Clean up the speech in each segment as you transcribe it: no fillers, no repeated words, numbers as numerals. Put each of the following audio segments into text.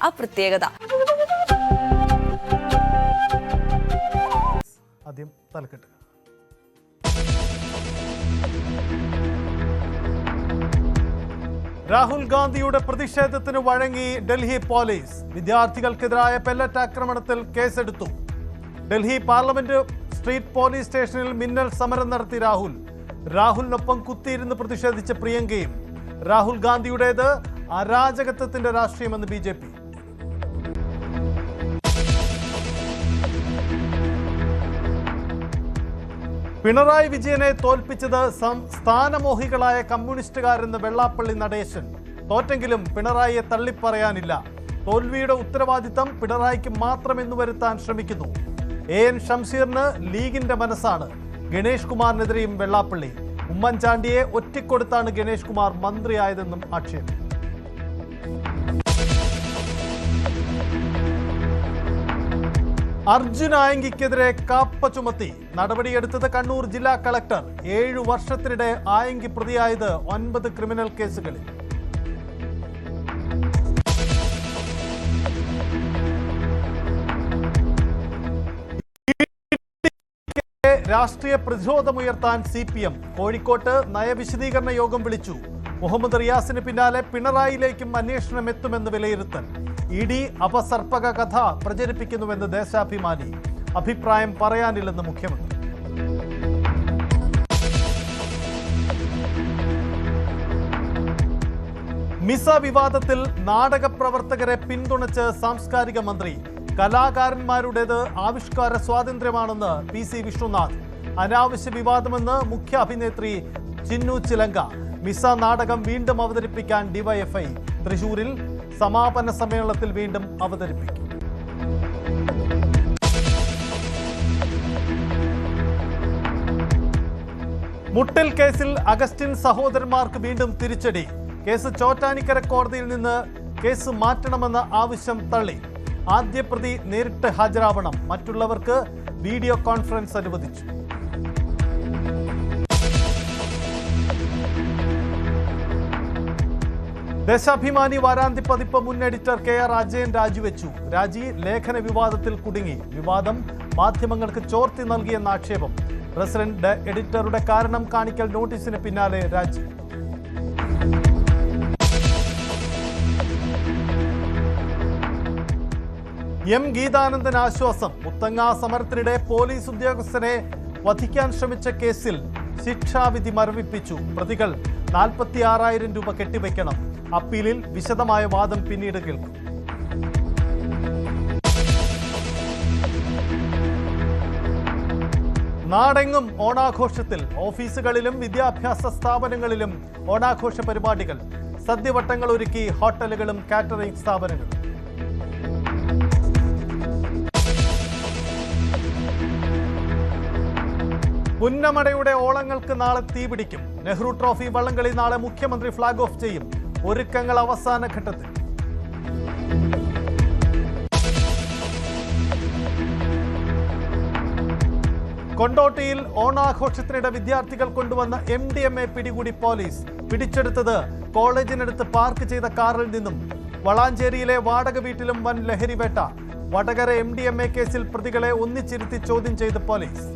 ആ പ്രത്യേകത. ആദ്യം തലക്കെട്ട്. രാഹുൽ ഗാന്ധിയുടെ പ്രതിഷേധത്തിന് വഴങ്ങി ഡൽഹി പോലീസ്. വിദ്യാർത്ഥികൾക്കെതിരായ പെല്ലറ്റ് ആക്രമണത്തിൽ കേസെടുത്തു. ഡൽഹി പാർലമെന്റ് സ്ട്രീറ്റ് പോലീസ് സ്റ്റേഷനിൽ മിന്നൽ സമരം നടത്തി രാഹുലിനൊപ്പം കുത്തിയിരുന്ന് പ്രതിഷേധിച്ച പ്രിയങ്കയും. രാഹുൽ ഗാന്ധിയുടേത് അരാജകത്വത്തിന്റെ രാഷ്ട്രീയമെന്ന് BJP. പിണറായി വിജയനെ തോൽപ്പിച്ചത് സ്ഥാനമോഹികളായ കമ്മ്യൂണിസ്റ്റുകാരെന്ന് വെള്ളാപ്പള്ളി നടേശൻ. തോറ്റെങ്കിലും പിണറായിയെ തള്ളിപ്പറയാനില്ല. തോൽവിയുടെ ഉത്തരവാദിത്തം പിണറായിക്ക് മാത്രമെന്നു വരുത്താൻ ശ്രമിക്കുന്നു. AN ഷംസീറിന് ലീഗിന്റെ മനസ്സാണ്. ഗണേഷ് കുമാറിനെതിരെയും വെള്ളാപ്പള്ളി. ഉമ്മൻചാണ്ടിയെ ഒറ്റിക്കൊടുത്താണ് ഗണേഷ് കുമാർ മന്ത്രിയായതെന്നും ആക്ഷേപം. അർജുൻ ആയങ്കിക്കെതിരെ കാപ്പ ചുമത്തി. നടപടിയെടുത്തത് കണ്ണൂർ ജില്ലാ കളക്ടർ. 7 വർഷത്തിനിടെ ആയങ്കി പ്രതിയായത് 9 ക്രിമിനൽ കേസുകളിൽ. രാഷ്ട്രീയ പ്രതിരോധമുയർത്താൻ CPM. കോഴിക്കോട്ട് നയവിശദീകരണ യോഗം വിളിച്ചു. മുഹമ്മദ് റിയാസിന് പിന്നാലെ പിണറായിയിലേക്കും അന്വേഷണം എത്തുമെന്ന് വിലയിരുത്തൽ. ED അപസർപ്പക കഥ പ്രചരിപ്പിക്കുന്നുവെന്ന് ദേശാഭിമാനി. അഭിപ്രായം പറയാനില്ലെന്ന് മുഖ്യമന്ത്രി. മിസ വിവാദത്തിൽ നാടകപ്രവർത്തകരെ പിന്തുണച്ച് സാംസ്കാരിക മന്ത്രി. കലാകാരന്മാരുടേത് ആവിഷ്കാര സ്വാതന്ത്ര്യമാണെന്ന് PC വിഷ്ണുനാഥ്. അനാവശ്യ വിവാദമെന്ന് മുഖ്യ അഭിനേത്രി ചിന്നു ചിലങ്ക. മിസ നാടകം വീണ്ടും അവതരിപ്പിക്കാൻ DYFI. തൃശൂരിൽ സമാപന സമ്മേളനത്തിൽ വീണ്ടും അവതരിപ്പിക്കും. മുട്ടൽ കേസിൽ അഗസ്റ്റിൻ സഹോദരന്മാർക്ക് വീണ്ടും തിരിച്ചടി. കേസ് ചോറ്റാനിക്കര കോടതിയിൽ നിന്ന് കേസ് മാറ്റണമെന്ന ആവശ്യം തള്ളി. ആദ്യ പ്രതി നേരിട്ട് ഹാജരാവണം. മറ്റുള്ളവർക്ക് വീഡിയോ കോൺഫറൻസ് അനുവദിച്ചു. ദേശാഭിമാനി വാരാന്ത്യ പതിപ്പ് മുൻ എഡിറ്റർ KR അജയൻ രാജിവെച്ചു. രാജി ലേഖന വിവാദത്തിൽ കുടുങ്ങി. വിവാദം മാധ്യമങ്ങൾക്ക് ചോർത്തി നൽകിയെന്ന ആക്ഷേപം. പ്രസിഡന്റ് എഡിറ്ററുടെ കാരണം കാണിക്കൽ നോട്ടീസിന് പിന്നാലെ രാജി. M ഗീതാനന്ദൻ ആശ്വാസം. മുത്തങ്ങ സമരത്തിനിടെ പോലീസ് ഉദ്യോഗസ്ഥനെ വധിക്കാൻ ശ്രമിച്ച കേസിൽ ശിക്ഷാവിധി മരവിപ്പിച്ചു. പ്രതികൾ 46,000 രൂപ കെട്ടിവയ്ക്കണം. അപ്പീലിൽ വിശദമായ വാദം പിന്നീട് കേൾക്കും. നാടെങ്ങും ഓണാഘോഷത്തിൽ. ഓഫീസുകളിലും വിദ്യാഭ്യാസ സ്ഥാപനങ്ങളിലും ഓണാഘോഷ പരിപാടികൾ. സദ്യവട്ടങ്ങൾ ഒരുക്കി ഹോട്ടലുകളും കാറ്ററിംഗ് സ്ഥാപനങ്ങളും. പുന്നമടയുടെ ഓളങ്ങൾക്ക് നാളെ തീപിടിക്കും. നെഹ്റു ട്രോഫി വള്ളംകളി നാളെ മുഖ്യമന്ത്രി ഫ്ളാഗ് ഓഫ് ചെയ്യും. ഒരുക്കങ്ങൾ അവസാന ഘട്ടത്തിൽ. കൊണ്ടോട്ടിയിൽ ഓണാഘോഷത്തിനിടെ വിദ്യാർത്ഥികൾ കൊണ്ടുവന്ന MDMA പിടികൂടി പോലീസ്. പിടിച്ചെടുത്തത് കോളേജിനടുത്ത് പാർക്ക് ചെയ്ത കാറിൽ നിന്നും. വളാഞ്ചേരിയിലെ വാടക വീട്ടിലും വൻ ലഹരിവേട്ട. വടകര MDMA കേസിൽ പ്രതികളെ ഒന്നിച്ചിരുത്തി ചോദ്യം ചെയ്ത് പോലീസ്.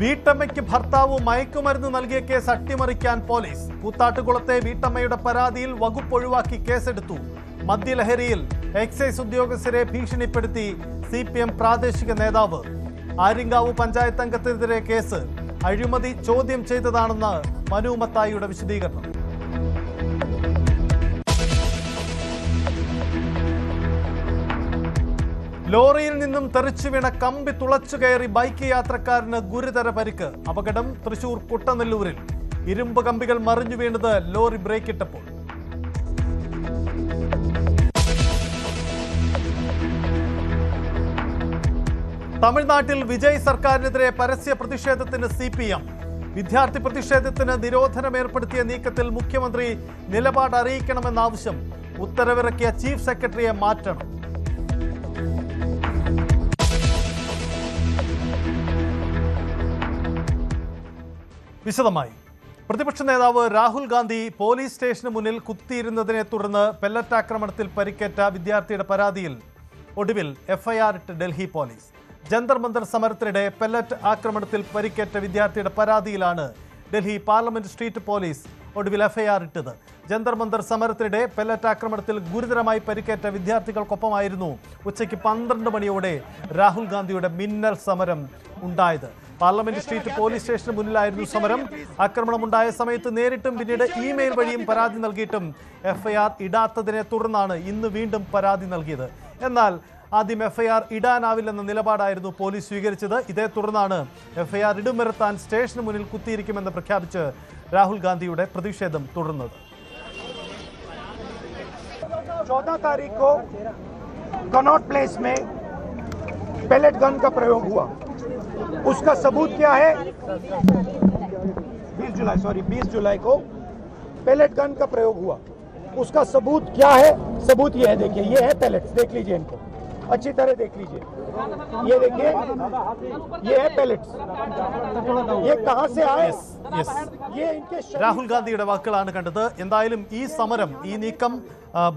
വീട്ടമ്മയ്ക്ക് ഭർത്താവ് മയക്കുമരുന്ന് നൽകിയ കേസ് അട്ടിമറിക്കാൻ പോലീസ്. കൂത്താട്ടുകുളത്തെ വീട്ടമ്മയുടെ പരാതിയിൽ വകുപ്പ് ഒഴിവാക്കി കേസെടുത്തു. മദ്യലഹരിയിൽ എക്സൈസ് ഉദ്യോഗസ്ഥരെ ഭീഷണിപ്പെടുത്തി CPM പ്രാദേശിക നേതാവ്. ആര്യങ്കാവ് പഞ്ചായത്ത് അംഗത്തിനെതിരെ കേസ്. അഴിമതി ചോദ്യം ചെയ്തതാണെന്ന് മനു മത്തായിയുടെ വിശദീകരണം. ലോറിയിൽ നിന്നും തെറിച്ചു വീണ കമ്പി തുളച്ചു കയറി ബൈക്ക് യാത്രക്കാരന് ഗുരുതര പരിക്ക്. അപകടം തൃശൂർ കുട്ടനെല്ലൂരിൽ. ഇരുമ്പ് കമ്പികൾ മറിഞ്ഞു വീണത് ലോറി ബ്രേക്കിട്ടപ്പോൾ. തമിഴ്നാട്ടിൽ വിജയ് സർക്കാരിനെതിരെ പരസ്യ പ്രതിഷേധത്തിന് CPM. വിദ്യാർത്ഥി പ്രതിഷേധത്തിന് നിരോധനം ഏർപ്പെടുത്തിയ നീക്കത്തിൽ മുഖ്യമന്ത്രി നിലപാട് അറിയിക്കണമെന്ന ആവശ്യം. ഉത്തരവിറക്കിയ ചീഫ് സെക്രട്ടറിയെ മാറ്റണം. വിശദമായി പ്രതിപക്ഷ നേതാവ് രാഹുൽ ഗാന്ധി പോലീസ് സ്റ്റേഷന് മുന്നിൽ കുത്തിയിരുന്നതിനെ തുടർന്ന് പെല്ലറ്റ് ആക്രമണത്തിൽ പരിക്കേറ്റ വിദ്യാർത്ഥിയുടെ പരാതിയിൽ ഒടുവിൽ എഫ്ഐആർ ഇട്ട് ഡൽഹി പോലീസ്. ജന്തർ മന്ദർ സമരത്തിനിടെ പെല്ലറ്റ് ആക്രമണത്തിൽ പരിക്കേറ്റ വിദ്യാർത്ഥിയുടെ പരാതിയിലാണ് ഡൽഹി പാർലമെന്റ് സ്ട്രീറ്റ് പോലീസ് ഒടുവിൽ എഫ്ഐആർ ഇട്ടത്. ജന്തർ മന്ദർ സമരത്തിനിടെ പെല്ലറ്റ് ആക്രമണത്തിൽ ഗുരുതരമായി പരിക്കേറ്റ വിദ്യാർത്ഥികൾക്കൊപ്പമായിരുന്നു ഉച്ചയ്ക്ക് 12 മണിയോടെ രാഹുൽ ഗാന്ധിയുടെ മിന്നൽ സമരം ഉണ്ടായത്. പാർലമെന്റ് സ്ട്രീറ്റ് പോലീസ് സ്റ്റേഷന് മുന്നിലായിരുന്നു സമരം. ആക്രമണമുണ്ടായ സമയത്ത് നേരിട്ടും പിന്നീട് ഇമെയിൽ വഴിയും പരാതി നൽകിയിട്ടും എഫ്ഐആർ ഇടാത്തതിനെ തുടർന്നാണ് ഇന്ന് വീണ്ടും പരാതി നൽകിയത്. എന്നാൽ ആദ്യം എഫ്ഐആർ ഇടാനാവില്ലെന്ന നിലപാടായിരുന്നു പോലീസ് സ്വീകരിച്ചത്. ഇതേ തുടർന്നാണ് എഫ്ഐആർ ഇടും വരെ താൻ സ്റ്റേഷന് മുന്നിൽ കുത്തിയിരിക്കുമെന്ന് പ്രഖ്യാപിച്ച് രാഹുൽ ഗാന്ധിയുടെ പ്രതിഷേധം തുടർന്നത്. 14 तारीख को कनॉट प्लेस में पैलेट गन का प्रयोग हुआ. उसका सबूत क्या है? 20 जुलाई को पैलेट गन का प्रयोग हुआ. उसका सबूत क्या है? सबूत ये है, देखिए, ये है पैलेट्स. देख लीजिए, इनको अच्छी तरह देख लीजिए. ये देखिए, ये है पैलेट्स. ये कहां से आए? ये इनके രാഹുൽ ഗാന്ധിയുടെ വാക്കുകളാണ് കണ്ടത്. എന്തായാലും ഈ സമരം, ഈ നീക്കം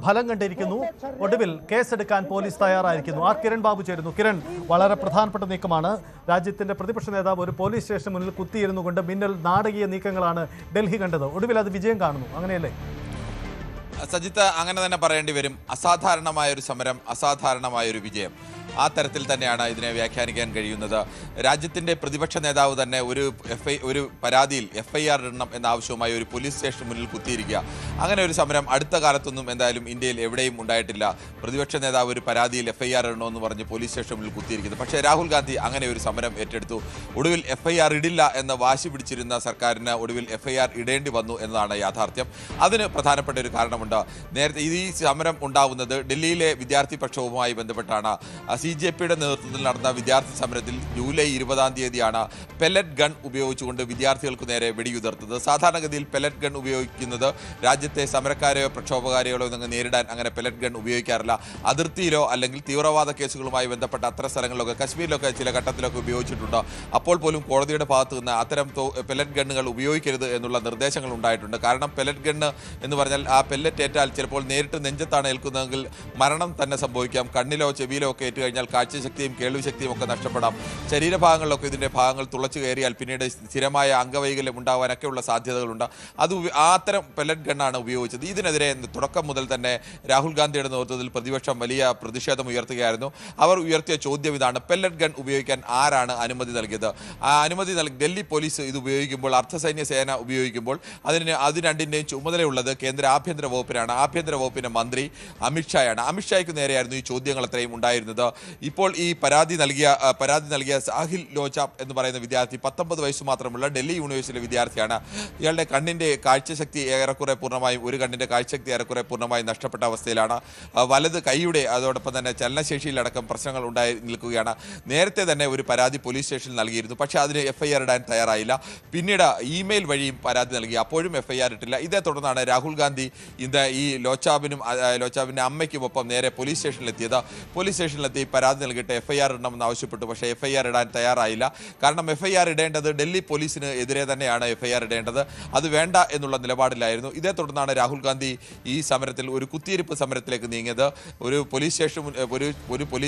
ഫലം കണ്ടിരിക്കുന്നു. ഒടുവിൽ കേസെടുക്കാൻ പോലീസ് തയ്യാറായിരിക്കുന്നു. കിരൺ ബാബു ചേരുന്നു. കിരൺ, വളരെ പ്രധാനപ്പെട്ട നീക്കമാണ്. രാജ്യത്തിന്റെ പ്രതിപക്ഷ നേതാവ് ഒരു പോലീസ് സ്റ്റേഷന് മുന്നിൽ കുത്തിയിരുന്നു കൊണ്ട് മിന്നൽ നാടകീയ നീക്കങ്ങളാണ് ഡൽഹി കണ്ടത്. ഒടുവിൽ അത് വിജയം കാണുന്നു, അങ്ങനെയല്ലേ? സജിത്ത്, അങ്ങനെ തന്നെ പറയേണ്ടി വരും. അസാധാരണമായൊരു സമരം, അസാധാരണമായൊരു വിജയം. ആ തരത്തിൽ തന്നെയാണ് ഇതിനെ വ്യാഖ്യാനിക്കാൻ കഴിയുന്നത്. രാജ്യത്തിൻ്റെ പ്രതിപക്ഷ നേതാവ് തന്നെ ഒരു പരാതിയിൽ എഫ്ഐആർ ഇടണം എന്ന ആവശ്യവുമായി ഒരു പോലീസ് സ്റ്റേഷന് മുന്നിൽ കുത്തിയിരിക്കുക. അങ്ങനെ ഒരു സമരം അടുത്ത കാലത്തൊന്നും എന്തായാലും ഇന്ത്യയിൽ എവിടെയും ഉണ്ടായിട്ടില്ല. പ്രതിപക്ഷ നേതാവ് ഒരു പരാതിയിൽ എഫ്ഐആർ ഇടണമെന്ന് പറഞ്ഞ് പോലീസ് സ്റ്റേഷന് മുന്നിൽ കുത്തിയിരിക്കുന്നത്. പക്ഷേ രാഹുൽ ഗാന്ധി അങ്ങനെ ഒരു സമരം ഏറ്റെടുത്തു. ഒടുവിൽ എഫ്ഐആർ ഇടില്ല എന്ന് വാശി പിടിച്ചിരുന്ന സർക്കാരിന് ഒടുവിൽ എഫ്ഐആർ ഇടേണ്ടി വന്നു എന്നതാണ് യാഥാർത്ഥ്യം. അതിന് പ്രധാനപ്പെട്ട ഒരു കാരണമുണ്ട്. നേരത്തെ ഈ സമരം ഉണ്ടാവുന്നത് ഡൽഹിയിലെ വിദ്യാർത്ഥി പക്ഷവുമായി ബന്ധപ്പെട്ടാണ്. CJPയുടെ നേതൃത്വത്തിൽ നടന്ന വിദ്യാർത്ഥി സമരത്തിൽ ജൂലൈ 20-ാം തീയതിയാണ് പെല്ലറ്റ് ഗൺ ഉപയോഗിച്ചുകൊണ്ട് വിദ്യാർത്ഥികൾക്ക് നേരെ വെടിയുതിർത്തത്. സാധാരണഗതിയിൽ പെല്ലറ്റ് ഗൺ ഉപയോഗിക്കുന്നത് രാജ്യത്തെ സമരക്കാരെയോ പ്രക്ഷോഭകാരെയോ നേരിടാൻ അങ്ങനെ പെല്ലറ്റ് ഗൺ ഉപയോഗിക്കാറില്ല. അതിർത്തിയിലോ അല്ലെങ്കിൽ തീവ്രവാദ കേസുകളുമായി ബന്ധപ്പെട്ട അത്തരം സ്ഥലങ്ങളിലൊക്കെ, കശ്മീരിലൊക്കെ ചില ഘട്ടത്തിലൊക്കെ ഉപയോഗിച്ചിട്ടുണ്ട്. അപ്പോൾ പോലും കോടതിയുടെ ഭാഗത്തു നിന്ന് അത്തരം പെല്ലറ്റ് ഗണ്ണുകൾ ഉപയോഗിക്കരുത് എന്നുള്ള നിർദ്ദേശങ്ങൾ ഉണ്ടായിട്ടുണ്ട്. കാരണം പെല്ലറ്റ് ഗണ്ണ് എന്ന് പറഞ്ഞാൽ ആ പെല്ലറ്റ് ഏറ്റാൽ ചിലപ്പോൾ നേരിട്ട് നെഞ്ചത്താണ് ഏൽക്കുന്നതെങ്കിൽ മരണം തന്നെ സംഭവിക്കാം. കണ്ണിലോ ചെവിയിലോ ഒക്കെ ഏറ്റു കഴിഞ്ഞാൽ കാഴ്ചശക്തിയും കേൾവിശക്തിയും ഒക്കെ നഷ്ടപ്പെടാം. ശരീരഭാഗങ്ങളിലൊക്കെ ഇതിൻ്റെ ഭാഗങ്ങൾ തുളച്ചു കയറിയാൽ പിന്നീട് സ്ഥിരമായ അംഗവൈകല്യം ഉണ്ടാവാനൊക്കെയുള്ള സാധ്യതകളുണ്ട്. അത് അത്തരം പെല്ലറ്റ് ഗണ്ണാണ് ഉപയോഗിച്ചത്. ഇതിനെതിരെ തുടക്കം മുതൽ തന്നെ രാഹുൽ ഗാന്ധിയുടെ നേതൃത്വത്തിൽ പ്രതിപക്ഷം വലിയ പ്രതിഷേധം ഉയർത്തുകയായിരുന്നു. അവർ ഉയർത്തിയ ചോദ്യം ഇതാണ്: പെല്ലറ്റ് ഗൺ ഉപയോഗിക്കാൻ ആരാണ് അനുമതി നൽകിയത്? ആ അനുമതി ഡൽഹി പോലീസ് ഇത് ഉപയോഗിക്കുമ്പോൾ, അർദ്ധസൈന്യ സേന ഉപയോഗിക്കുമ്പോൾ അത് രണ്ടിൻ്റെയും ചുമതലയുള്ളത് കേന്ദ്ര ആഭ്യന്തര വകുപ്പിനാണ്. ആഭ്യന്തര വകുപ്പിൻ്റെ മന്ത്രി അമിത്ഷായാണ്. അമിത്ഷായ്ക്ക് നേരെയായിരുന്നു ഈ ചോദ്യങ്ങൾ അത്രയും ഉണ്ടായിരുന്നത്. ഇപ്പോൾ ഈ പരാതി നൽകിയ സാഹിൽ ലോചാപ്പ് എന്ന് പറയുന്ന വിദ്യാർത്ഥി 19 വയസ്സ് മാത്രമുള്ള ഡൽഹി യൂണിവേഴ്സിറ്റിയിലെ വിദ്യാർത്ഥിയാണ്. ഇയാളുടെ കണ്ണിൻ്റെ കാഴ്ചശക്തി ഏറെക്കുറെ പൂർണ്ണമായും, ഒരു കണ്ണിൻ്റെ കാഴ്ചശക്തി ഏറെക്കുറെ പൂർണ്ണമായും നഷ്ടപ്പെട്ട അവസ്ഥയിലാണ്. വലത് കൈയുടെ അതോടൊപ്പം തന്നെ ചലനശേഷിയിലടക്കം പ്രശ്നങ്ങൾ ഉണ്ടായി നിൽക്കുകയാണ്. നേരത്തെ തന്നെ ഒരു പരാതി പോലീസ് സ്റ്റേഷനിൽ നൽകിയിരുന്നു. പക്ഷേ അതിന് എഫ്ഐആർ ഇടാൻ തയ്യാറായില്ല. പിന്നീട് ഇമെയിൽ വഴിയും പരാതി നൽകി. അപ്പോഴും എഫ്ഐആർ ഇട്ടില്ല. ഇതേ തുടർന്നാണ് രാഹുൽ ഗാന്ധി ഈ ലോചാപ്പിൻ്റെ അമ്മയ്ക്കുമൊപ്പം നേരെ പോലീസ് സ്റ്റേഷനിലെത്തിയത്. പോലീസ് സ്റ്റേഷനിലെത്തി പരാതി നൽകിയിട്ട് എഫ്ഐആർ ഇടണമെന്ന് ആവശ്യപ്പെട്ടു. പക്ഷേ എഫ്ഐആർ ഇടാൻ തയ്യാറായില്ല. കാരണം എഫ്ഐആർ ഇടേണ്ടത് ഡൽഹി പോലീസിന് എതിരെ തന്നെയാണ് എഫ്ഐആർ ഇടേണ്ടത്. അത് വേണ്ട എന്നുള്ള നിലപാടിലായിരുന്നു. ഇതേ തുടർന്നാണ് രാഹുൽ ഗാന്ധി ഈ സമരത്തിൽ ഒരു കുത്തിയിരിപ്പ് സമരത്തിലേക്ക് നീങ്ങിയത്. ഒരു പോലീസ്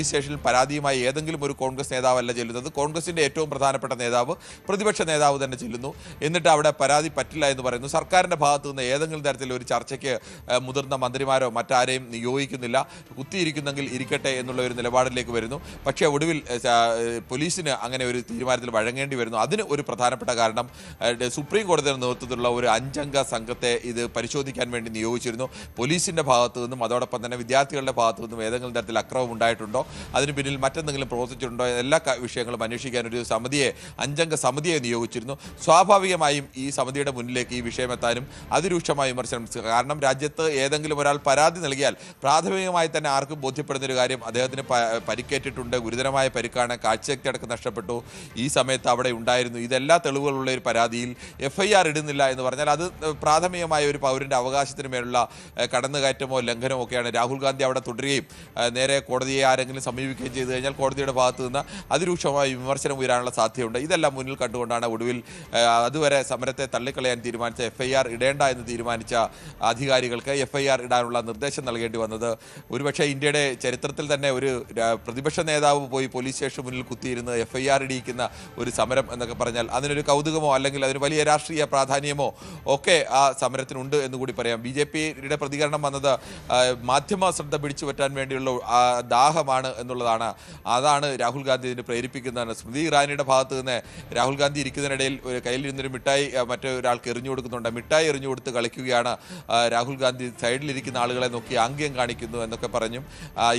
സ്റ്റേഷനിൽ പരാതിയുമായി ഏതെങ്കിലും ഒരു കോൺഗ്രസ് നേതാവല്ല ചെല്ലുന്നത്. കോൺഗ്രസിൻ്റെ ഏറ്റവും പ്രധാനപ്പെട്ട നേതാവ്, പ്രതിപക്ഷ നേതാവ് തന്നെ ചെല്ലുന്നു. എന്നിട്ട് അവിടെ പരാതി പറ്റില്ല എന്ന് പറയുന്നു. സർക്കാരിൻ്റെ ഭാഗത്തു നിന്ന് ഏതെങ്കിലും തരത്തിൽ ഒരു ചർച്ചയ്ക്ക് മുതിർന്ന മന്ത്രിമാരോ മറ്റാരെയും നിയോഗിക്കുന്നില്ല. കുത്തിയിരിക്കുന്നെങ്കിൽ ഇരിക്കട്ടെ എന്നുള്ള ഒരു നിലപാടിലേക്ക് വരുന്നു. പക്ഷേ ഒടുവിൽ പോലീസിന് അങ്ങനെ ഒരു തീരുമാനത്തിൽ വഴങ്ങേണ്ടി വരുന്നു. അതിന് ഒരു പ്രധാനപ്പെട്ട കാരണം സുപ്രീം കോടതിയുടെ നേതൃത്വത്തിലുള്ള ഒരു 5-അംഗ സംഘത്തെ ഇത് പരിശോധിക്കാൻ വേണ്ടി നിയോഗിച്ചിരുന്നു. പോലീസിൻ്റെ ഭാഗത്തു നിന്നും അതോടൊപ്പം തന്നെ വിദ്യാർത്ഥികളുടെ ഭാഗത്തു നിന്നും ഏതെങ്കിലും തരത്തിൽ അക്രമം ഉണ്ടായിട്ടുണ്ടോ, അതിന് പിന്നിൽ മറ്റെന്തെങ്കിലും പ്രവർത്തിച്ചിട്ടുണ്ടോ, എല്ലാ വിഷയങ്ങളും അന്വേഷിക്കാൻ ഒരു 5-അംഗ സമിതിയെ നിയോഗിച്ചിരുന്നു. സ്വാഭാവികമായും ഈ സമിതിയുടെ മുന്നിലേക്ക് ഈ വിഷയമെത്താനും അതിരൂക്ഷമായ വിമർശനം. കാരണം രാജ്യത്ത് ഏതെങ്കിലും ഒരാൾ പരാതി നൽകിയാൽ പ്രാഥമികമായി തന്നെ ആർക്കും ബോധ്യപ്പെടുന്നൊരു കാര്യം അദ്ദേഹത്തിന് പരിക്കേറ്റിട്ടുണ്ട്, ഗുരുതരമായ പരിക്കാണ്, കാഴ്ചശക്തി അടക്കം നഷ്ടപ്പെട്ടു, ഈ സമയത്ത് അവിടെ ഉണ്ടായിരുന്നു, ഇതെല്ലാ തെളിവുകളുള്ള ഒരു പരാതിയിൽ FIR ഇടുന്നില്ല എന്ന് പറഞ്ഞാൽ അത് പ്രാഥമികമായ ഒരു പൗരൻ്റെ അവകാശത്തിന് മേലുള്ള കടന്നുകയറ്റമോ ലംഘനമോ ഒക്കെയാണ്. രാഹുൽ ഗാന്ധി അവിടെ തുടരുകയും നേരെ കോടതിയെ ആരെങ്കിലും സമീപിക്കുകയും ചെയ്തു കഴിഞ്ഞാൽ കോടതിയുടെ ഭാഗത്തു നിന്ന് അതിരൂക്ഷമായ വിമർശനം ഉയരാനുള്ള സാധ്യതയുണ്ട്. ഇതെല്ലാം മുന്നിൽ കണ്ടുകൊണ്ടാണ് ഒടുവിൽ അതുവരെ സമരത്തെ തള്ളിക്കളയാൻ തീരുമാനിച്ച FIR ഇടേണ്ട എന്ന് തീരുമാനിച്ച അധികാരികൾക്ക് FIR ഇടാനുള്ള നിർദ്ദേശം നൽകേണ്ടി വന്നത്. ഒരുപക്ഷെ ഇന്ത്യയുടെ ചരിത്രത്തിൽ തന്നെ ഒരു പ്രതിപക്ഷ നേതാവ് പോയി പോലീസ് സ്റ്റേഷൻ മുന്നിൽ കുത്തിയിരുന്ന് FIR ഇടിയിക്കുന്ന ഒരു സമരം എന്നൊക്കെ പറഞ്ഞാൽ അതിനൊരു കൗതുകമോ അല്ലെങ്കിൽ അതിന് വലിയ രാഷ്ട്രീയ പ്രാധാന്യമോ ഒക്കെ ആ സമരത്തിനുണ്ട് എന്നുകൂടി പറയാം. BJPയുടെ പ്രതികരണം വന്നത് മാധ്യമ ശ്രദ്ധ പിടിച്ചു പറ്റാൻ വേണ്ടിയുള്ള ദാഹമാണ് എന്നുള്ളതാണ്. അതാണ് രാഹുൽ ഗാന്ധി ഇതിന് പ്രേരിപ്പിക്കുന്നതാണ്. സ്മൃതി ഇറാനിയുടെ ഭാഗത്ത് നിന്ന് രാഹുൽ ഗാന്ധി ഇരിക്കുന്നതിനിടയിൽ കയ്യിലിരുന്നൊരു മിഠായി മറ്റൊരാൾക്ക് എറിഞ്ഞു കൊടുക്കുന്നുണ്ട്. മിഠായി എറിഞ്ഞു കൊടുത്ത് കളിക്കുകയാണ് രാഹുൽ ഗാന്ധി, സൈഡിലിരിക്കുന്ന ആളുകളെ നോക്കി ആംഗ്യം കാണിക്കുന്നു എന്നൊക്കെ പറഞ്ഞും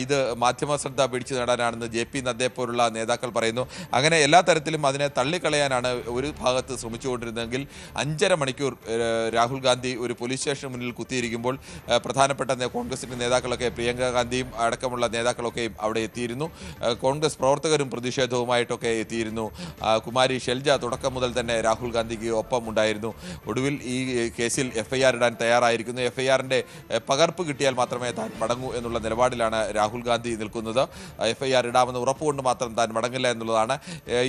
ഇത് മാധ്യമ ശ്രദ്ധ പിടിച്ചു നേടാനാണെന്ന് JP നദ്ദയെ പോലുള്ള നേതാക്കൾ പറയുന്നു. അങ്ങനെ എല്ലാ തരത്തിലും അതിനെ തള്ളിക്കളയാനാണ് ഒരു ഭാഗത്ത് ശ്രമിച്ചുകൊണ്ടിരുന്നതെങ്കിൽ 5.5 മണിക്കൂർ രാഹുൽ ഗാന്ധി ഒരു പോലീസ് സ്റ്റേഷന് മുന്നിൽ കുത്തിയിരിക്കുമ്പോൾ പ്രധാനപ്പെട്ട കോൺഗ്രസിൻ്റെ നേതാക്കളൊക്കെ, പ്രിയങ്ക ഗാന്ധിയും അടക്കമുള്ള നേതാക്കളൊക്കെയും അവിടെ എത്തിയിരുന്നു. കോൺഗ്രസ് പ്രവർത്തകരും പ്രതിഷേധവുമായിട്ടൊക്കെ എത്തിയിരുന്നു. കുമാരി ഷെൽജ തുടക്കം മുതൽ തന്നെ രാഹുൽ ഗാന്ധിക്ക് ഒപ്പം ഉണ്ടായിരുന്നു. ഒടുവിൽ ഈ കേസിൽ FIR ഇടാൻ തയ്യാറായിരിക്കുന്നു. FIRൻ്റെ പകർപ്പ് കിട്ടിയാൽ മാത്രമേ താൻ മടങ്ങൂ എന്നുള്ള നിലപാടിലാണ് രാഹുൽ ഗാന്ധി നിൽക്കുന്നത്. FIR ഇടാമെന്ന് ഉറപ്പുകൊണ്ട് മാത്രം താൻ മടങ്ങില്ല എന്നുള്ളതാണ്.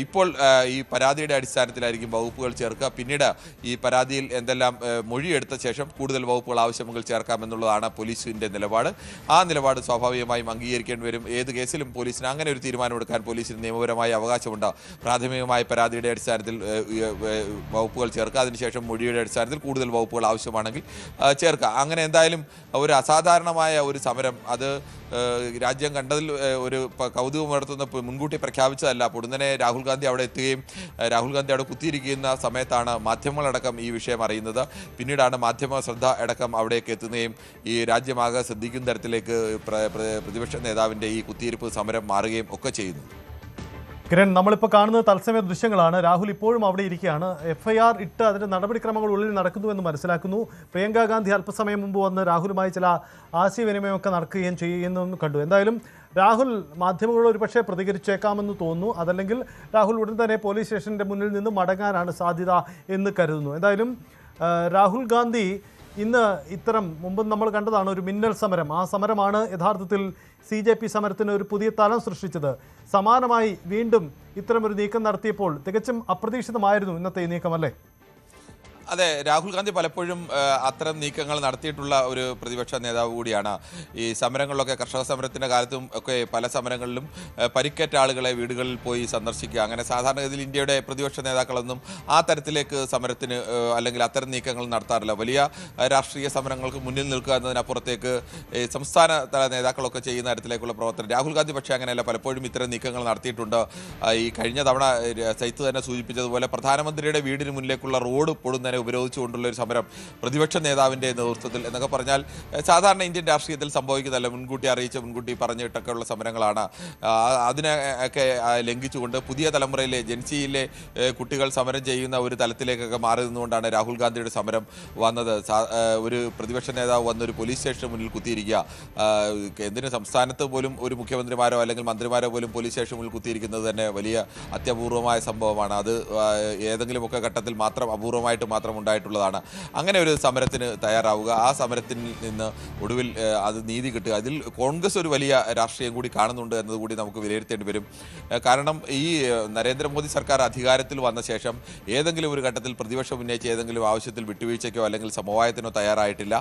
ഇപ്പോൾ ഈ പരാതിയുടെ അടിസ്ഥാനത്തിലായിരിക്കും വകുപ്പുകൾ ചേർക്കുക. പിന്നീട് ഈ പരാതിയിൽ എന്തെല്ലാം മൊഴിയെടുത്ത ശേഷം കൂടുതൽ വകുപ്പുകൾ ആവശ്യമെങ്കിൽ ചേർക്കാമെന്നുള്ളതാണ് പോലീസിൻ്റെ നിലപാട്. ആ നിലപാട് സ്വാഭാവികമായും അംഗീകരിക്കേണ്ടി വരും. ഏത് കേസിലും പോലീസിന് അങ്ങനെ ഒരു തീരുമാനമെടുക്കാൻ പോലീസിന് നിയമപരമായ അവകാശമുണ്ട്. പ്രാഥമികമായ പരാതിയുടെ അടിസ്ഥാനത്തിൽ വകുപ്പുകൾ ചേർക്കുക, അതിനുശേഷം മൊഴിയുടെ അടിസ്ഥാനത്തിൽ കൂടുതൽ വകുപ്പുകൾ ആവശ്യമാണെങ്കിൽ ചേർക്കുക. അങ്ങനെ എന്തായാലും ഒരു അസാധാരണമായ ഒരു സമരം, അത് രാജ്യം കണ്ടതിൽ ഒരു കൗതുകമുണർത്തുന്ന, മുൻകൂട്ടി പ്രഖ്യാപിച്ചതല്ല. പൊടുന്നനെ രാഹുൽ ഗാന്ധി അവിടെ എത്തുകയും രാഹുൽ ഗാന്ധി അവിടെ കുത്തിയിരിക്കുന്ന സമയത്താണ് മാധ്യമങ്ങളടക്കം ഈ വിഷയം അറിയുന്നത്. പിന്നീടാണ് മാധ്യമ ശ്രദ്ധ അടക്കം അവിടേക്ക് എത്തുകയും ഈ രാജ്യമാകെ ശ്രദ്ധിക്കുന്ന തരത്തിലേക്ക് പ്രതിപക്ഷ നേതാവിൻ്റെ ഈ കുത്തിയിരിപ്പ് സമരം മാറുകയും ഒക്കെ ചെയ്യുന്നു. കിരൺ, നമ്മളിപ്പോൾ കാണുന്നത് തത്സമയ ദൃശ്യങ്ങളാണ്. രാഹുൽ ഇപ്പോഴും അവിടെ ഇരിക്കുകയാണ്. FIR ഇട്ട് അതിൻ്റെ നടപടിക്രമങ്ങൾ ഉള്ളിൽ നടക്കുന്നുവെന്ന് മനസ്സിലാക്കുന്നു. പ്രിയങ്ക ഗാന്ധി അല്പസമയം മുമ്പ് വന്ന് രാഹുലുമായി ചില ആശയവിനിമയമൊക്കെ നടക്കുകയും ചെയ്യുന്നതെന്ന് കണ്ടു. എന്തായാലും രാഹുൽ മാധ്യമങ്ങളോട് ഒരുപക്ഷെ പ്രതികരിച്ചേക്കാമെന്ന് തോന്നുന്നു. അതല്ലെങ്കിൽ രാഹുൽ ഉടൻ തന്നെ പോലീസ് സ്റ്റേഷൻ്റെ മുന്നിൽ നിന്ന് മടങ്ങാനാണ് സാധ്യത എന്ന് കരുതുന്നു. എന്തായാലും രാഹുൽ ഗാന്ധി ഇന്ന് മുമ്പ് നമ്മൾ കണ്ടതാണ് ഒരു മിന്നൽ സമരം. ആ സമരമാണ് യഥാർത്ഥത്തിൽ CJP സമരത്തിന് ഒരു പുതിയ തലം സൃഷ്ടിച്ചത്. സമാനമായി വീണ്ടും ഇത്തരമൊരു നീക്കം നടത്തിയപ്പോൾ തികച്ചും അപ്രതീക്ഷിതമായിരുന്നു ഇന്നത്തെ ഈ നീക്കം, അല്ലേ? അതെ, രാഹുൽ ഗാന്ധി പലപ്പോഴും അത്തരം നീക്കങ്ങൾ നടത്തിയിട്ടുള്ള ഒരു പ്രതിപക്ഷ നേതാവ് കൂടിയാണ്. ഈ സമരങ്ങളിലൊക്കെ, കർഷക സമരത്തിൻ്റെ കാലത്തും ഒക്കെ പല സമരങ്ങളിലും പരിക്കേറ്റ ആളുകളെ വീടുകളിൽ പോയി സന്ദർശിക്കുക. അങ്ങനെ സാധാരണഗതിയിൽ ഇന്ത്യയുടെ പ്രതിപക്ഷ നേതാക്കളൊന്നും ആ തരത്തിലേക്ക് സമരത്തിന് അല്ലെങ്കിൽ അത്തരം നീക്കങ്ങൾ നടത്താറില്ല. വലിയ രാഷ്ട്രീയ സമരങ്ങൾക്ക് മുന്നിൽ നിൽക്കുക എന്നതിനപ്പുറത്തേക്ക് സംസ്ഥാന തല നേതാക്കളൊക്കെ ചെയ്യുന്ന തരത്തിലേക്കുള്ള പ്രവർത്തനം. രാഹുൽ ഗാന്ധി പക്ഷേ അങ്ങനെയല്ല, പലപ്പോഴും ഇത്തരം നീക്കങ്ങൾ നടത്തിയിട്ടുണ്ട്. ഈ കഴിഞ്ഞ തവണ സൈത്ത് തന്നെ സൂചിപ്പിച്ചതുപോലെ പ്രധാനമന്ത്രിയുടെ വീടിന് മുന്നിലേക്കുള്ള റോഡ് പൊടുന്നതിനെ ഉപരോധിച്ചുകൊണ്ടുള്ള ഒരു സമരം പ്രതിപക്ഷ നേതാവിൻ്റെ നേതൃത്വത്തിൽ എന്നൊക്കെ പറഞ്ഞാൽ സാധാരണ ഇന്ത്യൻ രാഷ്ട്രീയത്തിൽ സംഭവിക്കുന്നതല്ല. മുൻകൂട്ടി അറിയിച്ച് മുൻകൂട്ടി പറഞ്ഞിട്ടൊക്കെയുള്ള സമരങ്ങളാണ്. അതിനൊക്കെ ലംഘിച്ചുകൊണ്ട് പുതിയ തലമുറയിലെ ജൻസിയിലെ കുട്ടികൾ സമരം ചെയ്യുന്ന ഒരു തലത്തിലേക്കൊക്കെ മാറി നിന്നുകൊണ്ടാണ് രാഹുൽ ഗാന്ധിയുടെ സമരം വന്നത്. ഒരു പ്രതിപക്ഷ നേതാവ് വന്നൊരു പോലീസ് സ്റ്റേഷന് മുന്നിൽ കുത്തിയിരിക്കുക. എന്തിന് സംസ്ഥാനത്ത് പോലും ഒരു മുഖ്യമന്ത്രിമാരോ അല്ലെങ്കിൽ മന്ത്രിമാരോ പോലും പോലീസ് സ്റ്റേഷന് മുന്നിൽ കുത്തിയിരിക്കുന്നത് തന്നെ വലിയ അത്യപൂർവമായ സംഭവമാണ്. അത് ഏതെങ്കിലുമൊക്കെ ഘട്ടത്തിൽ മാത്രം അപൂർവമായിട്ട് മാത്രം ഉണ്ടായിട്ടുള്ളതാണ്. അങ്ങനെ ഒരു സമരത്തിന് തയ്യാറാവുക, ആ സമരത്തിൽ നിന്ന് ഒടുവിൽ അത് നീതി കിട്ടുക, അതിൽ കോൺഗ്രസ് ഒരു വലിയ രാഷ്ട്രീയം കൂടി കാണുന്നുണ്ട് എന്നതുകൂടി നമുക്ക് വിലയിരുത്തേണ്ടി വരും. കാരണം ഈ നരേന്ദ്രമോദി സർക്കാർ അധികാരത്തിൽ വന്ന ശേഷം ഏതെങ്കിലും ഒരു ഘട്ടത്തിൽ പ്രതിപക്ഷം ഉന്നയിച്ച ഏതെങ്കിലും ആവശ്യത്തിൽ വിട്ടുവീഴ്ചയ്ക്കോ അല്ലെങ്കിൽ സമവായത്തിനോ തയ്യാറായിട്ടില്ല.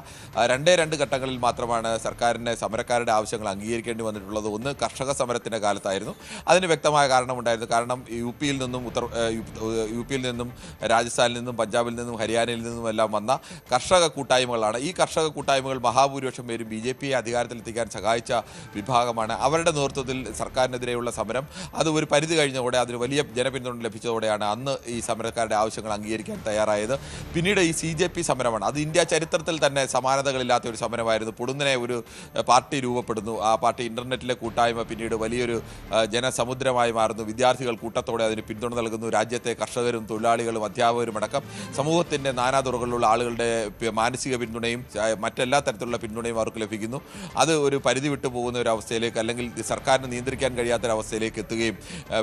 2 ഘട്ടങ്ങളിൽ മാത്രമാണ് സർക്കാരിൻ്റെ സമരക്കാരുടെ ആവശ്യങ്ങൾ അംഗീകരിക്കേണ്ടി വന്നിട്ടുള്ളത്. ഒന്ന് കർഷക സമരത്തിൻ്റെ കാലത്തായിരുന്നു. അതിന് വ്യക്തമായ കാരണമുണ്ടായിരുന്നു. കാരണം യു പിയിൽ നിന്നും രാജസ്ഥാനിൽ നിന്നും പഞ്ചാബിൽ നിന്നും ഹരിയാനയിൽ നിന്നുമെല്ലാം വന്ന കർഷക കൂട്ടായ്മകളാണ്. ഈ കർഷക കൂട്ടായ്മകൾ മഹാഭൂരിപക്ഷം പേരും BJPയെ അധികാരത്തിലെത്തിക്കാൻ സഹായിച്ച വിഭാഗമാണ്. അവരുടെ നേതൃത്വത്തിൽ സർക്കാരിനെതിരെയുള്ള സമരം അത് ഒരു പരിധി കഴിഞ്ഞതോടെ അതിന് വലിയ ജനപിന്തുണ ലഭിച്ചതോടെയാണ് അന്ന് ഈ സമരക്കാരുടെ ആവശ്യങ്ങൾ അംഗീകരിക്കാൻ തയ്യാറായത്. പിന്നീട് ഈ CJP സമരമാണ്. അത് ഇന്ത്യ ചരിത്രത്തിൽ തന്നെ സമാനതകളില്ലാത്ത ഒരു സമരമായിരുന്നു. പൊടുന്നനെ ഒരു പാർട്ടി രൂപപ്പെടുന്നു. ആ പാർട്ടി ഇൻ്റർനെറ്റിലെ കൂട്ടായ്മ പിന്നീട് വലിയൊരു ജനസമുദ്രമായി മാറുന്നു. വിദ്യാർത്ഥികൾ കൂട്ടത്തോടെ അതിന് പിന്തുണ നൽകുന്നു. രാജ്യത്തെ കർഷകരും തൊഴിലാളികളും അധ്യാപകരും അടക്കം സമൂഹത്തിൽ സമൂഹത്തിൻ്റെ നാനാതുറകളിലുള്ള ആളുകളുടെ മാനസിക പിന്തുണയും മറ്റെല്ലാ തരത്തിലുള്ള പിന്തുണയും അവർക്ക് ലഭിക്കുന്നു. അത് ഒരു പരിധി വിട്ടു പോകുന്ന ഒരു അവസ്ഥയിലേക്ക്, അല്ലെങ്കിൽ സർക്കാരിന് നിയന്ത്രിക്കാൻ കഴിയാത്തൊരവസ്ഥയിലേക്ക് എത്തുകയും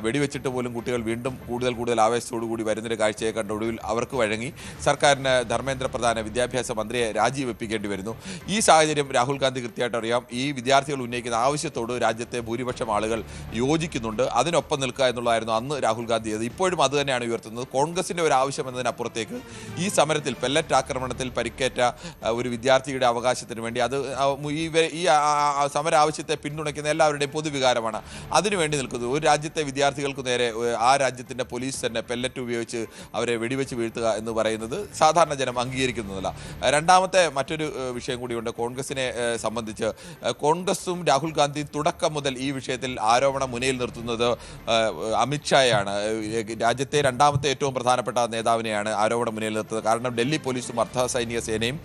വെടിവെച്ചിട്ട് പോലും കുട്ടികൾ വീണ്ടും കൂടുതൽ ആവേശത്തോടു കൂടി വരുന്നൊരു കാഴ്ചയെ കണ്ട ഒടുവിൽ അവർക്ക് വഴങ്ങി സർക്കാരിന് ധർമ്മേന്ദ്ര പ്രധാന വിദ്യാഭ്യാസ മന്ത്രിയെ രാജിവെപ്പിക്കേണ്ടി വരുന്നു. ഈ സാഹചര്യം രാഹുൽ ഗാന്ധി കൃത്യമായിട്ട് അറിയാം. ഈ വിദ്യാർത്ഥികൾ ഉന്നയിക്കുന്ന ആവശ്യത്തോട് രാജ്യത്തെ ഭൂരിപക്ഷം ആളുകൾ യോജിക്കുന്നുണ്ട്. അതിനൊപ്പം നിൽക്കുക എന്നുള്ളതായിരുന്നു അന്ന് രാഹുൽ ഗാന്ധി ചെയ്തത്. ഇപ്പോഴും അത് തന്നെയാണ് ഉയർത്തുന്നത്. കോൺഗ്രസിൻ്റെ ഒരു ആവശ്യം എന്നതിനപ്പുറത്തേക്ക് ഈ സമരത്തിൽ പെല്ലറ്റ് ആക്രമണത്തിൽ പരിക്കേറ്റ ഒരു വിദ്യാർത്ഥിയുടെ അവകാശത്തിന് വേണ്ടി അത് ഈ സമര ആവശ്യത്തെ പിന്തുണയ്ക്കുന്ന എല്ലാവരുടെയും പൊതുവികാരമാണ്. അതിനുവേണ്ടി നിൽക്കുന്നത് ഒരു രാജ്യത്തെ വിദ്യാർത്ഥികൾക്ക് നേരെ ആ രാജ്യത്തിൻ്റെ പോലീസ് തന്നെ പെല്ലറ്റ് ഉപയോഗിച്ച് അവരെ വെടിവെച്ച് വീഴ്ത്തുക എന്ന് പറയുന്നത് സാധാരണ ജനം അംഗീകരിക്കുന്നതല്ല. രണ്ടാമത്തെ മറ്റൊരു വിഷയം കൂടിയുണ്ട് കോൺഗ്രസിനെ സംബന്ധിച്ച്. കോൺഗ്രസും രാഹുൽ ഗാന്ധി തുടക്കം മുതൽ ഈ വിഷയത്തിൽ ആരോപണം മുനയിൽ നിർത്തുന്നത് അമിത്ഷായാണ്. രാജ്യത്തെ രണ്ടാമത്തെ ഏറ്റവും പ്രധാനപ്പെട്ട നേതാവിനെയാണ് ആരോപണം മുനയിൽ നിർത്തുന്നത്. കാരണം ഡൽഹി പോലീസും അർദ്ധ സൈനിക സേനയും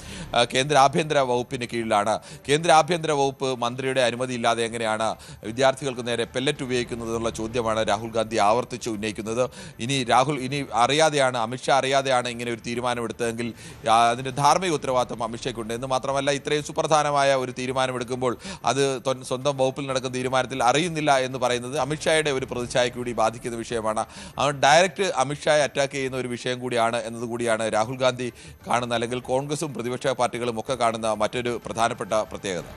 കേന്ദ്ര ആഭ്യന്തര വകുപ്പിന് കീഴിലാണ്. കേന്ദ്ര ആഭ്യന്തര വകുപ്പ് മന്ത്രിയുടെ അനുമതിയില്ലാതെ എങ്ങനെയാണ് വിദ്യാർത്ഥികൾക്ക് നേരെ പെല്ലറ്റ് ഉപയോഗിക്കുന്നത് എന്നുള്ള ചോദ്യമാണ് രാഹുൽ ഗാന്ധി ആവർത്തിച്ച് ഉന്നയിക്കുന്നത്. ഇനി അറിയാതെയാണ്, അമിത്ഷാ അറിയാതെയാണ് ഇങ്ങനെ ഒരു തീരുമാനമെടുത്തതെങ്കിൽ അതിൻ്റെ ധാർമ്മിക ഉത്തരവാദിത്വം അമിത്ഷയ്ക്കുണ്ട്. എന്ന് മാത്രമല്ല, ഇത്രയും സുപ്രധാനമായ ഒരു തീരുമാനമെടുക്കുമ്പോൾ അത് സ്വന്തം വകുപ്പിൽ നടക്കുന്ന തീരുമാനത്തിൽ അറിയുന്നില്ല എന്ന് പറയുന്നത് അമിത്ഷായുടെ ഒരു പ്രതിച്ഛായയ്ക്ക് കൂടി ബാധിക്കുന്ന വിഷയമാണ്. ഡയറക്റ്റ് അമിത്ഷായെ അറ്റാക്ക് ചെയ്യുന്ന ഒരു വിഷയം കൂടിയാണ് എന്നതുകൂടിയാണ് രാഹുൽ ഗാന്ധി കാണുന്ന, അല്ലെങ്കിൽ കോൺഗ്രസും പ്രതിപക്ഷ പാർട്ടികളും ഒക്കെ കാണുന്ന മറ്റൊരു പ്രധാനപ്പെട്ട പ്രത്യേകത.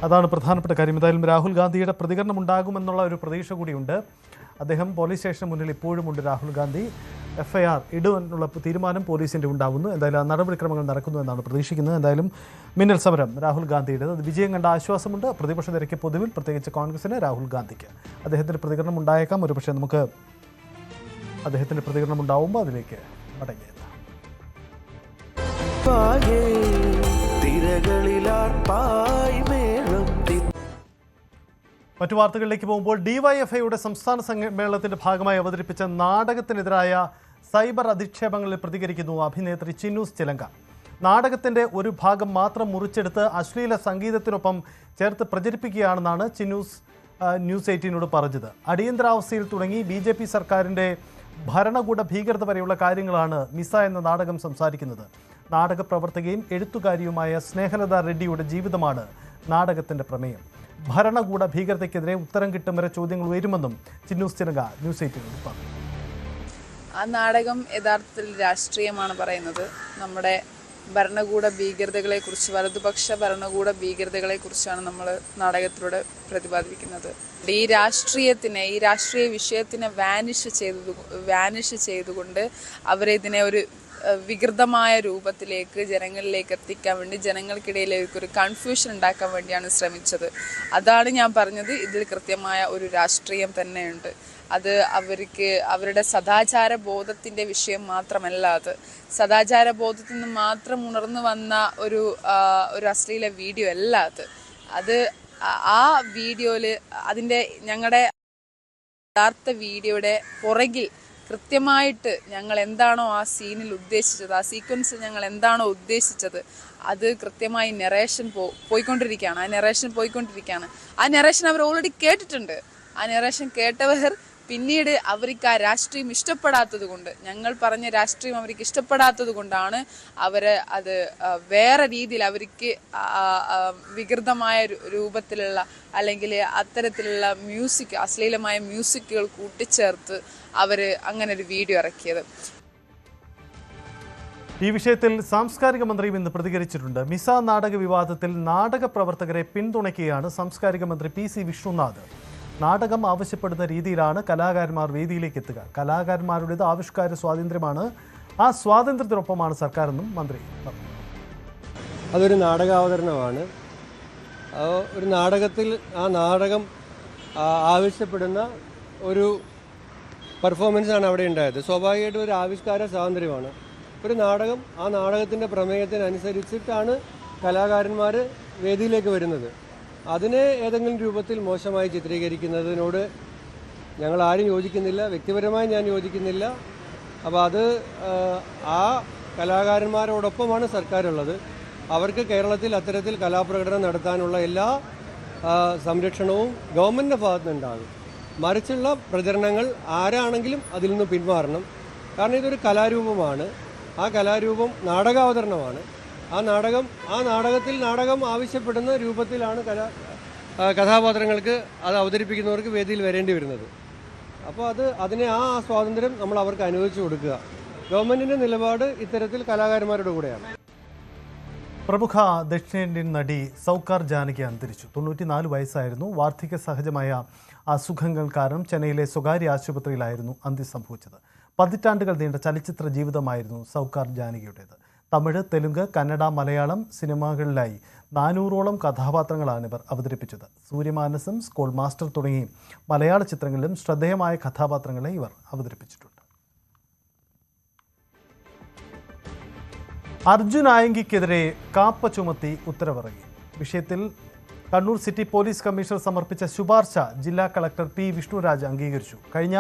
അതാണ് പ്രധാനപ്പെട്ട കാര്യം. എന്തായാലും രാഹുൽ ഗാന്ധിയുടെ പ്രതികരണം ഉണ്ടാകുമെന്നുള്ള ഒരു പ്രതീക്ഷ കൂടിയുണ്ട്. അദ്ദേഹം പോലീസ് സ്റ്റേഷന് മുന്നിൽ ഇപ്പോഴുമുണ്ട്. രാഹുൽ ഗാന്ധി FIR ഇടുമെന്നുള്ള തീരുമാനം പോലീസിൻ്റെ ഉണ്ടാകുന്നു. എന്തായാലും ആ നടപടിക്രമങ്ങൾ നടക്കുന്നു എന്നാണ് പ്രതീക്ഷിക്കുന്നത്. എന്തായാലും മിന്നൽ സമരം രാഹുൽ ഗാന്ധിയുടെ അത് വിജയം കണ്ട ആശ്വാസമുണ്ട് പ്രതിപക്ഷ നിരക്ക് പൊതുവിൽ, പ്രത്യേകിച്ച് കോൺഗ്രസിന്, രാഹുൽ ഗാന്ധിക്ക്. അദ്ദേഹത്തിൻ്റെ പ്രതികരണം ഉണ്ടായേക്കാം. ഒരുപക്ഷെ നമുക്ക് അദ്ദേഹത്തിൻ്റെ പ്രതികരണം ഉണ്ടാവുമ്പോൾ അതിലേക്ക് മടങ്ങിയെത്താം. മറ്റു വാർത്തകളിലേക്ക് പോകുമ്പോൾ DYFIയുടെ സംസ്ഥാന സമ്മേളനത്തിന്റെ ഭാഗമായി അവതരിപ്പിച്ച നാടകത്തിനെതിരായ സൈബർ അധിക്ഷേപങ്ങളിൽ പ്രതികരിക്കുന്നു അഭിനേത്രി ചിന്നൂസ് ചിലങ്ക. നാടകത്തിന്റെ ഒരു ഭാഗം മാത്രം മുറിച്ചെടുത്ത് അശ്ലീല സംഗീതത്തിനൊപ്പം ചേർത്ത് പ്രചരിപ്പിക്കുകയാണെന്നാണ് ചിന്നൂസ് ന്യൂസ് 18നോട് പറഞ്ഞത്. അടിയന്തരാവസ്ഥയിൽ തുടങ്ങി BJP സർക്കാരിന്റെ ഭരണകൂട ഭീകരത വരെയുള്ള കാര്യങ്ങളാണ് മിസ എന്ന നാടകം സംസാരിക്കുന്നത്. നാടക പ്രവർത്തകയും എഴുത്തുകാരിയുമായ സ്നേഹലത റെഡ്ഡിയുടെ ജീവിതമാണ് നാടകത്തിന്റെ പ്രമേയം. ഭരണകൂട ഭീകരതയ്ക്കെതിരെ ഉത്തരം കിട്ടും വരെ ചോദ്യങ്ങൾ ഉയരുമെന്നും ചിന്നൂസ് ചിലങ്ക ന്യൂസ് 18നോട് പറഞ്ഞു. ആ നാടകം യഥാർത്ഥത്തിൽ രാഷ്ട്രീയമാണ് പറയുന്നത്. നമ്മുടെ ഭരണകൂട ഭീകരതകളെക്കുറിച്ച്, വലതുപക്ഷ ഭരണകൂട ഭീകരതകളെക്കുറിച്ചാണ് നമ്മൾ നാടകത്തിലൂടെ പ്രതിപാദിക്കുന്നത്. ഈ രാഷ്ട്രീയ വിഷയത്തിനെ വാനിഷ് ചെയ്തുകൊണ്ട് അവരെ ഇതിനെ ഒരു വികൃതമായ രൂപത്തിലേക്ക് ജനങ്ങളിലേക്ക് എത്തിക്കാൻ വേണ്ടി, ജനങ്ങൾക്കിടയിലേക്ക് ഒരു കൺഫ്യൂഷൻ ഉണ്ടാക്കാൻ വേണ്ടിയാണ് ശ്രമിച്ചത്. അതാണ് ഞാൻ പറഞ്ഞത്, ഇതിൽ കൃത്യമായ ഒരു രാഷ്ട്രീയം തന്നെയുണ്ട്. അത് അവരുടെ സദാചാര ബോധത്തിൻ്റെ വിഷയം മാത്രമല്ല. അത് സദാചാര ബോധത്തിൽ നിന്ന് മാത്രം ഉണർന്നു വന്ന ഒരു അശ്ലീല വീഡിയോ അല്ല അത്. ആ വീഡിയോയിൽ ഞങ്ങളുടെ യഥാർത്ഥ വീഡിയോയുടെ പുറകിൽ കൃത്യമായിട്ട് ഞങ്ങൾ എന്താണോ ആ സീനിൽ ഉദ്ദേശിച്ചത്, ആ സീക്വൻസിൽ ഞങ്ങൾ എന്താണോ ഉദ്ദേശിച്ചത്, അത് കൃത്യമായി നെറേഷൻ പോയിക്കൊണ്ടിരിക്കുകയാണ്. ആ നെറേഷൻ അവർ ഓൾറെഡി കേട്ടിട്ടുണ്ട്. ആ നെറേഷൻ കേട്ടവർ പിന്നീട് അവർക്ക് ആ രാഷ്ട്രീയം ഇഷ്ടപ്പെടാത്തത് കൊണ്ട്, ഞങ്ങൾ പറഞ്ഞ രാഷ്ട്രീയം അവർക്ക് ഇഷ്ടപ്പെടാത്തത് കൊണ്ടാണ് അവർ അത് വേറെ രീതിയിൽ അവർക്ക് വികൃതമായ രൂപത്തിലുള്ള അല്ലെങ്കിൽ അത്തരത്തിലുള്ള മ്യൂസിക്, അശ്ലീലമായ മ്യൂസിക്കുകൾ കൂട്ടിച്ചേർത്ത് അവർ അങ്ങനെ ഒരു വീഡിയോ ഇറക്കിയത്. ഈ വിഷയത്തിൽ സാംസ്കാരിക മന്ത്രിയും ഇന്ന് പ്രതികരിച്ചിട്ടുണ്ട്. മിസ നാടക വിവാദത്തിൽ നാടക പ്രവർത്തകരെ പിന്തുണയ്ക്കുകയാണ് സാംസ്കാരിക മന്ത്രി PC വിഷ്ണുനാഥ്. നാടകം ആവശ്യപ്പെടുന്ന രീതിയിലാണ് കലാകാരന്മാർ വേദിയിലേക്ക് എത്തുക. കലാകാരന്മാരുടേത് ആവിഷ്കാര സ്വാതന്ത്ര്യമാണ്. ആ സ്വാതന്ത്ര്യത്തിനൊപ്പമാണ് സർക്കാരെന്നും മന്ത്രി പറഞ്ഞു. അതൊരു നാടകാവതരണമാണ്. ഒരു നാടകത്തിൽ ആ നാടകം ആവശ്യപ്പെടുന്ന ഒരു പെർഫോമൻസാണ് അവിടെ ഉണ്ടായത്. സ്വാഭാവികമായിട്ടും ഒരു ആവിഷ്കാര സ്വാതന്ത്ര്യമാണ്. ഒരു നാടകം, ആ നാടകത്തിൻ്റെ പ്രമേയത്തിനനുസരിച്ചിട്ടാണ് കലാകാരന്മാർ വേദിയിലേക്ക് വരുന്നത്. അതിനെ ഏതെങ്കിലും രൂപത്തിൽ മോശമായി ചിത്രീകരിക്കുന്നതിനോട് ഞങ്ങൾ ആരും യോജിക്കുന്നില്ല. വ്യക്തിപരമായി ഞാൻ യോജിക്കുന്നില്ല. അപ്പോൾ അത് ആ കലാകാരന്മാരോടൊപ്പമാണ് സർക്കാരുള്ളത്. അവർക്ക് കേരളത്തിൽ അത്തരത്തിൽ കലാപ്രകടനം നടത്താനുള്ള എല്ലാ സംരക്ഷണവും ഗവൺമെൻറ്റിൻ്റെ ഭാഗത്തുനിന്നുണ്ടാകും. മറിച്ചുള്ള പ്രചരണങ്ങൾ ആരാണെങ്കിലും അതിൽ നിന്ന് പിന്മാറണം. കാരണം ഇതൊരു കലാരൂപമാണ്. ആ കലാരൂപം നാടകാവതരണമാണ്. ആ നാടകത്തിൽ നാടകം ആവശ്യപ്പെടുന്ന രൂപത്തിലാണ് കഥാപാത്രങ്ങൾക്ക് അത് അവതരിപ്പിക്കുന്നവർക്ക് വേദിയിൽ വരേണ്ടി വരുന്നത്. അപ്പോൾ അതിനെ ആ സ്വാതന്ത്ര്യം നമ്മൾ അവർക്ക് അനുവദിച്ചു കൊടുക്കുക. ഗവൺമെൻറ്റിൻ്റെ നിലപാട് ഇത്തരത്തിൽ കലാകാരന്മാരുടെ കൂടെയാണ്. പ്രമുഖ ദക്ഷിണേന്ത്യൻ നടി സൗകാർ ജാനകി അന്തരിച്ചു. 94 വയസ്സായിരുന്നു. വാർദ്ധക്യ സഹജമായ അസുഖങ്ങൾ കാരണം ചെന്നൈയിലെ സ്വകാര്യ ആശുപത്രിയിലായിരുന്നു അന്ത്യം സംഭവിച്ചത്. പതിറ്റാണ്ടുകൾ നീണ്ട ചലച്ചിത്ര ജീവിതമായിരുന്നു സൗകാർ ജാനകിയുടേത്. തമിഴ്, തെലുങ്ക്, കന്നഡ, മലയാളം സിനിമകളിലായി 400ഓളം കഥാപാത്രങ്ങളാണ് ഇവർ അവതരിപ്പിച്ചത്. സൂര്യമാനസം, സ്കൂൾ മാസ്റ്റർ തുടങ്ങി മലയാള ചിത്രങ്ങളിലും ശ്രദ്ധേയമായ കഥാപാത്രങ്ങളെ ഇവർ അവതരിപ്പിച്ചിട്ടുണ്ട്. അർജുൻ ആയങ്കിക്കെതിരെ കാപ്പ ചുമത്തി ഉത്തരവിറങ്ങി. വിഷയത്തിൽ കണ്ണൂർ സിറ്റി പോലീസ് കമ്മീഷണർ സമർപ്പിച്ച ശുപാർശ ജില്ലാ കളക്ടർ പി വിഷ്ണുരാജ് അംഗീകരിച്ചു. കഴിഞ്ഞ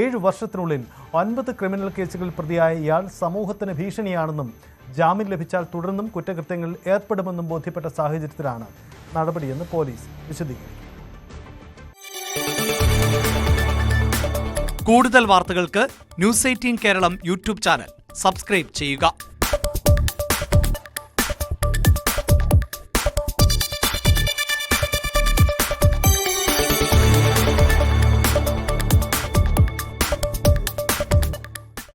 7 വർഷത്തിനുള്ളിൽ 9 ക്രിമിനൽ കേസുകളിൽ പ്രതിയായ ഇയാൾ സമൂഹത്തിന് ഭീഷണിയാണെന്നും ജാമ്യം ലഭിച്ചാൽ തുടർന്നും കുറ്റകൃത്യങ്ങളിൽ ഏർപ്പെടുമെന്നും ബോധ്യപ്പെട്ട സാഹചര്യത്തിലാണ് നടപടിയെന്ന് പോലീസ് വിശദീകരിച്ചു. കൂടുതൽ വാർത്തകൾക്ക് news 18 Keralam YouTube channel subscribe ചെയ്യുക.